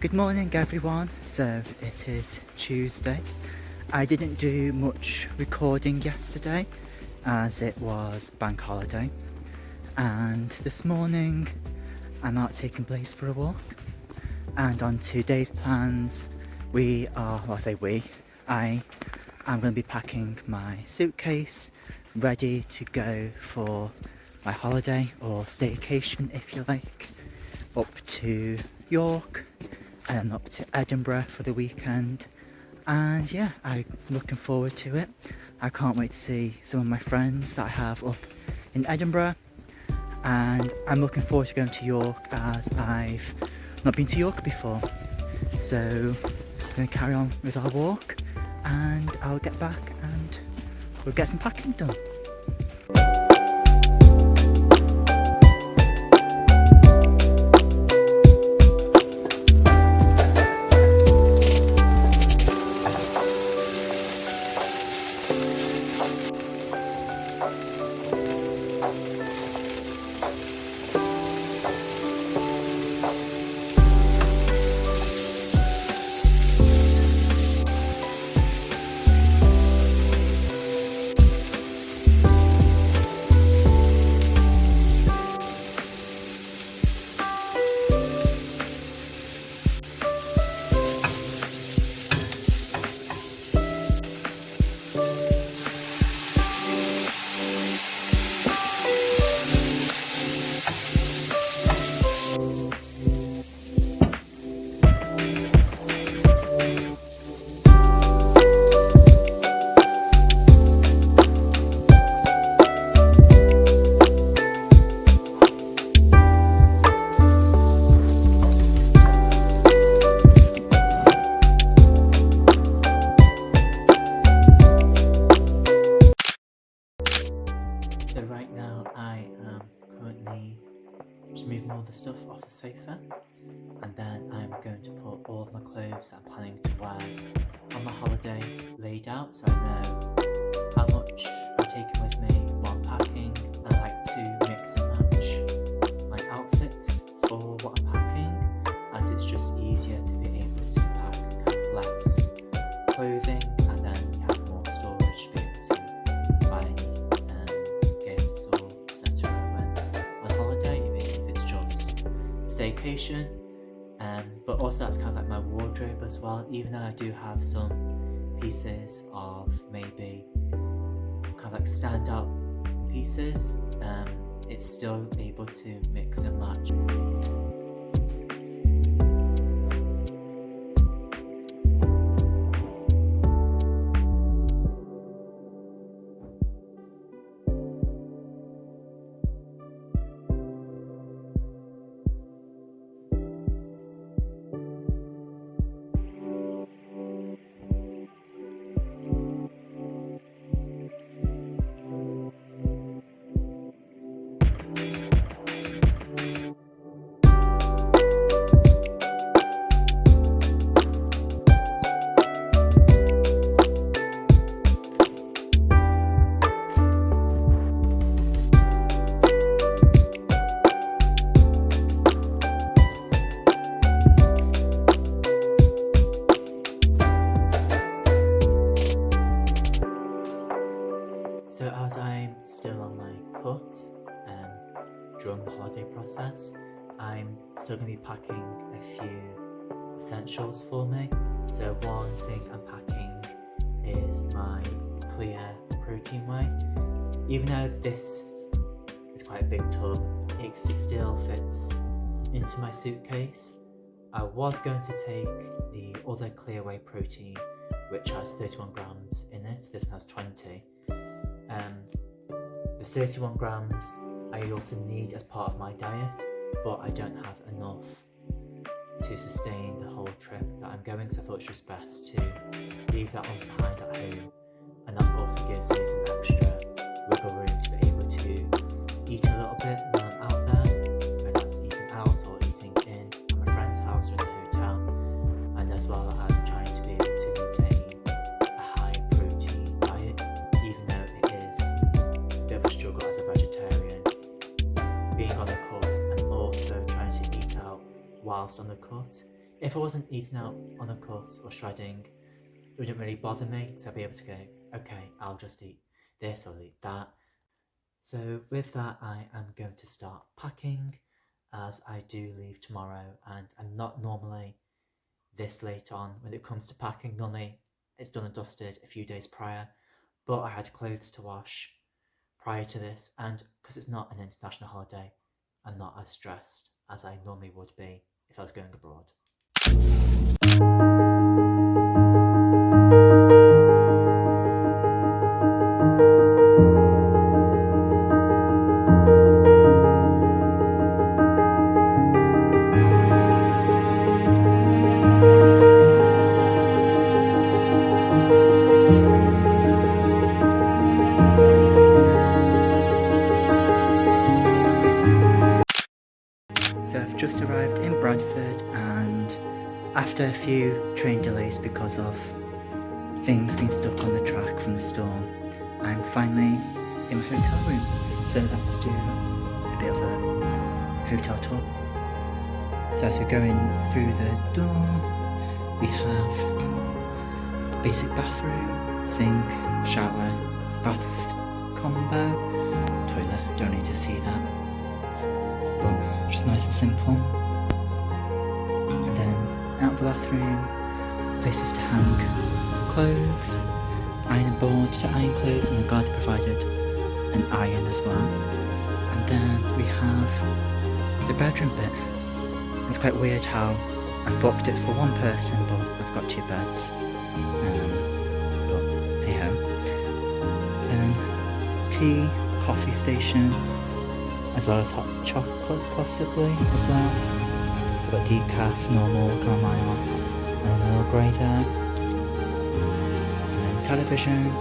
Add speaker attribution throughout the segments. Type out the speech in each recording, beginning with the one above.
Speaker 1: Good morning everyone, so it is Tuesday. I didn't do much recording yesterday as it was bank holiday, and this morning I'm out taking Blaze for a walk, and on today's plans I am going to be packing my suitcase ready to go for my holiday or staycation if you like, up to York and then up to Edinburgh for the weekend. And yeah, I'm looking forward to it. I can't wait to see some of my friends that I have up in Edinburgh, and I'm looking forward to going to York as I've not been to York before. So I'm going to carry on with our walk and I'll get back and we'll get some packing done. So right now I am currently just moving all the stuff off the sofa, and then I'm going to put all of my clothes that I'm planning to wear on my holiday laid out, so I know how much I'm taking with me, what I'm packing. I like to mix and match my outfits for what I'm packing, as it's just easier to be able to pack kind of less clothing, and then you have more storage to be able to buy any gifts or etc. when on holiday, even if it's just staycation. But also that's kind of like my wardrobe as well, even though I do have some pieces of maybe kind of like standout pieces, it's still able to mix and match. So as I'm still on my cut during the holiday process, I'm still going to be packing a few essentials for me. So one thing I'm packing is my clear protein whey. Even though this is quite a big tub, it still fits into my suitcase. I was going to take the other clear whey protein, which has 31 grams in it. This has 20. The 31 grams I also need as part of my diet, but I don't have enough to sustain the whole trip that I'm going, so I thought it's just best to leave that on behind at home, and that also gives me some extra wiggle room to be able to eat a little bit when I'm out there, whether that's eating out or eating in at my friend's house or in the hotel, and as well as trying to be able to maintain a high protein diet, even though it is a bit of a struggle as a vegetarian, being on the cut and also trying to eat out whilst on the cut. If I wasn't eating out on a cut or shredding, it wouldn't really bother me, so I'd be able to go, okay, I'll just eat this or eat that. So with that, I am going to start packing, as I do leave tomorrow, and I'm not normally this late on when it comes to packing. Normally it's done and dusted a few days prior, but I had clothes to wash prior to this, and because it's not an international holiday, I'm not as stressed as I normally would be if I was going abroad. So I've just arrived in Bradford, and after a few train delays because of things being stuck on the track from the storm, I'm finally in my hotel room. So let's do a bit of a hotel tour. So as we go in through the door, we have a basic bathroom, sink, shower, bath combo, toilet, don't need to see that. But just nice and simple. And then out of the bathroom, places to hang clothes, ironing board to iron clothes, and the guard provided an iron as well. And then we have the bedroom bit. It's quite weird how I've booked it for one person, but I've got 2 beds. But hey ho. Then tea, coffee station, as well as hot chocolate possibly as well. So I've got decaf, normal, chamomile, and a Earl Grey there. And then television.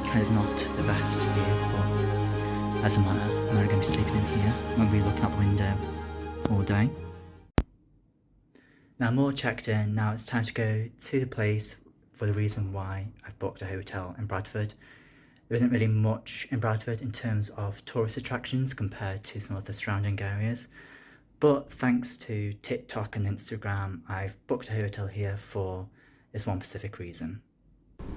Speaker 1: Kind of not the best view, but doesn't matter. I'm not going to be sleeping in here. I'm going to be looking out the window all day. Now I'm all checked in. Now it's time to go to the place for the reason why I've booked a hotel in Bradford. There isn't really much in Bradford in terms of tourist attractions compared to some of the surrounding areas, but thanks to TikTok and Instagram, I've booked a hotel here for this one specific reason.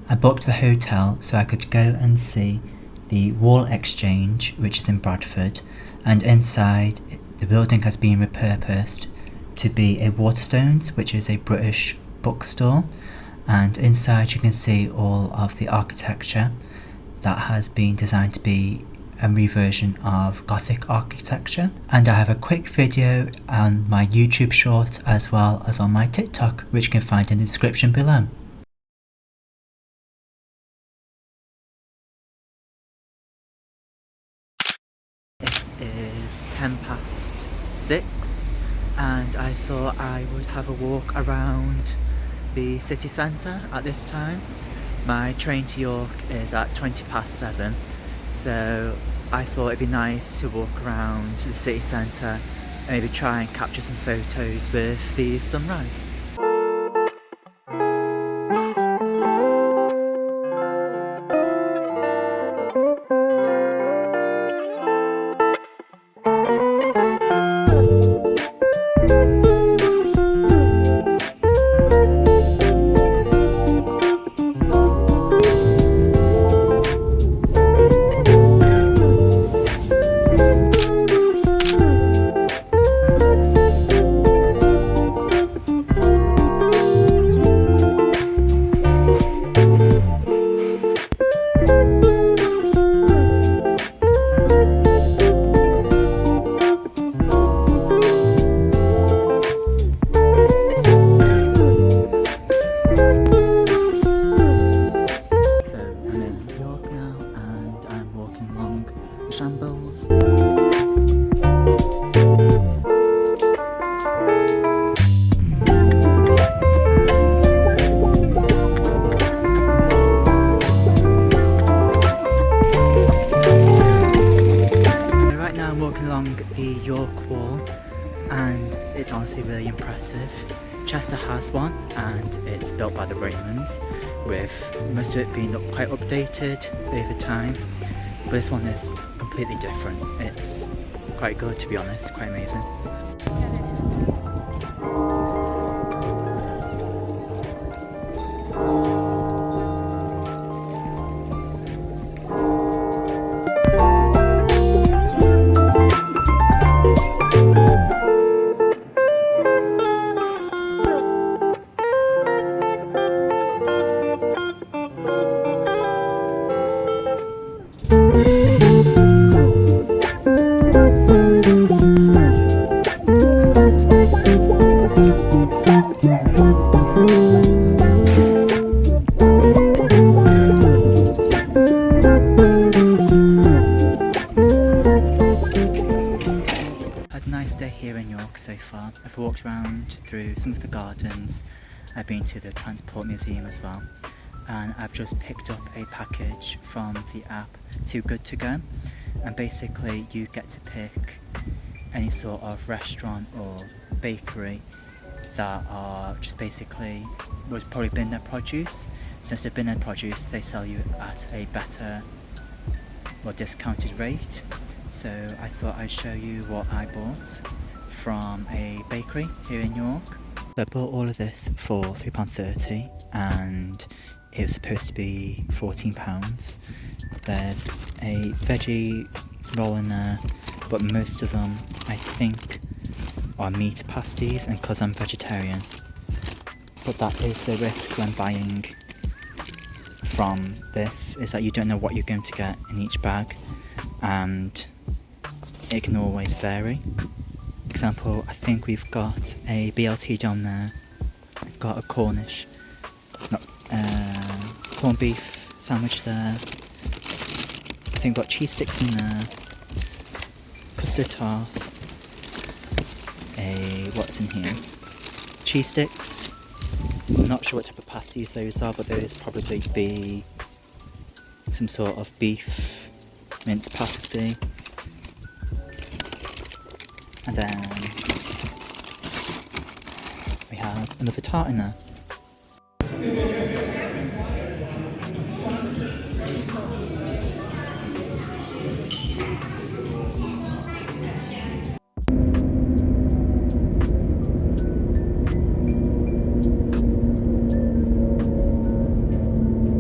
Speaker 1: I booked the hotel so I could go and see the Wall Exchange, which is in Bradford, and inside the building has been repurposed to be a Waterstones, which is a British bookstore, and inside you can see all of the architecture that has been designed to be a reversion of Gothic architecture. And I have a quick video on my YouTube short as well as on my TikTok, which you can find in the description below. It is 6:10 and I thought I would have a walk around the city centre at this time. My train to York is at 7:20, so I thought it'd be nice to walk around the city centre and maybe try and capture some photos with the sunrise. Shambles. Right now I'm walking along the York Wall and it's honestly really impressive. Chester has one and it's built by the Romans, with most of it being quite updated over time. But this one is completely different. It's quite good, to be honest, quite amazing. Here in York so far. I've walked around through some of the gardens, I've been to the Transport Museum as well, and I've just picked up a package from the app Too Good To Go, and basically you get to pick any sort of restaurant or bakery that are just basically would probably bin their produce. Since they've bin their produce, they sell you at a better or discounted rate. So I thought I'd show you what I bought from a bakery here in York. So I bought all of this for £3.30 and it was supposed to be £14. There's a veggie roll in there, but most of them I think are meat pasties, and because I'm vegetarian. But that is the risk when buying from this, is that you don't know what you're going to get in each bag, and it can always vary. For example, I think we've got a BLT down there, we've got a corned beef sandwich there, I think we've got cheese sticks in there, custard tart, what's in here? Cheese sticks. I'm not sure what type of pasties those are, but those probably be some sort of beef mince pasty. And then we have another tart in there.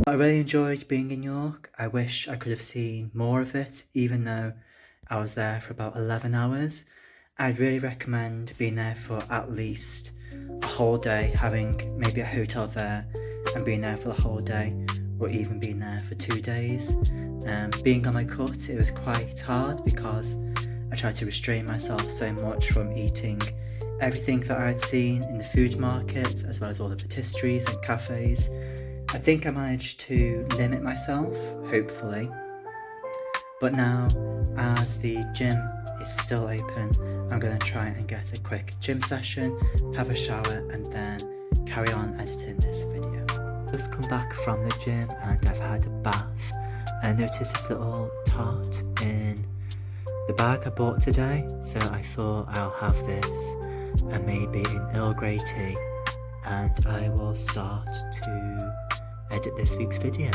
Speaker 1: I really enjoyed being in York. I wish I could have seen more of it, even though I was there for about 11 hours. I'd really recommend being there for at least a whole day, having maybe a hotel there and being there for the whole day, or even being there for 2 days. Being on my cut, it was quite hard because I tried to restrain myself so much from eating everything that I had seen in the food market, as well as all the patisseries and cafes. I think I managed to limit myself, hopefully. But now, as the gym is still open, I'm going to try and get a quick gym session, have a shower, and then carry on editing this video. I've just come back from the gym and I've had a bath. I noticed this little tart in the bag I bought today, so I thought I'll have this and maybe an Earl Grey tea, and I will start to edit this week's video.